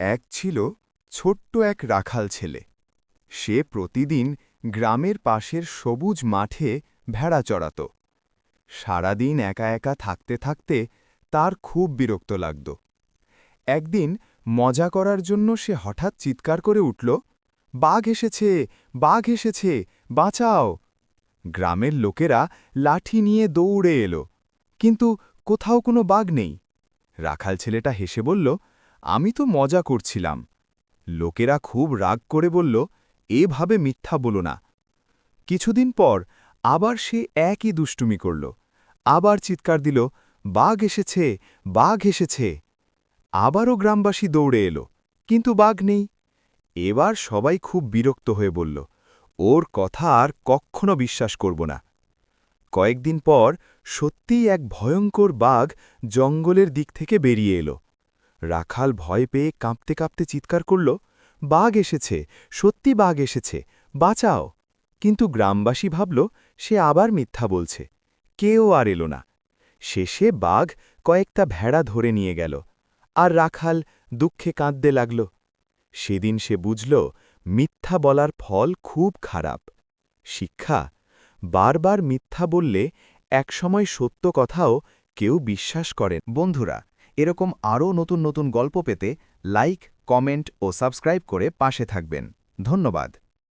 এক ছিল ছোট্ট এক রাখাল ছেলে। সে প্রতিদিন গ্রামের পাশের সবুজ মাঠে ভেড়া চড়াত। সারাদিন একা একা থাকতে থাকতে তার খুব বিরক্ত লাগত। একদিন মজা করার জন্য সে হঠাৎ চিৎকার করে উঠল, বাঘ এসেছে, বাঘ এসেছে, বাঁচাও! গ্রামের লোকেরা লাঠি নিয়ে দৌড়ে এলো, কিন্তু কোথাও কোনো বাঘ নেই। রাখাল ছেলেটা হেসে বলল, আমি তো মজা করছিলাম। লোকেরা খুব রাগ করে বলল, এভাবে মিথ্যা বলো না। কিছুদিন পর আবার সে একই দুষ্টুমি করল, আবার চিৎকার দিল, বাঘ এসেছে, বাঘ এসেছে। আবারও গ্রামবাসী দৌড়ে এলো, কিন্তু বাঘ নেই। এবার সবাই খুব বিরক্ত হয়ে বলল, ওর কথা আর কখনো বিশ্বাস করব না। কয়েকদিন পর সত্যিই এক ভয়ঙ্কর বাঘ জঙ্গলের দিক থেকে বেরিয়ে এলো। রাখাল ভয় পেয়ে কাঁপতে কাঁপতে চিৎকার করল, বাঘ এসেছে, সত্যি বাঘ এসেছে, বাঁচাও! কিন্তু গ্রামবাসী ভাবল সে আবার মিথ্যা বলছে। কেউ আর এলো না। শেষে বাঘ কয়েকটা ভেড়া ধরে নিয়ে গেল, আর রাখাল দুঃখে কাঁদতে লাগল। সেদিন সে বুঝল মিথ্যা বলার ফল খুব খারাপ। শিক্ষা: বারবার মিথ্যা বললে একসময় সত্য কথাও কেউ বিশ্বাস করেন। বন্ধুরা, এরকম আরও নতুন নতুন গল্প পেতে লাইক, কমেন্ট ও সাবস্ক্রাইব করে পাশে থাকবেন। ধন্যবাদ।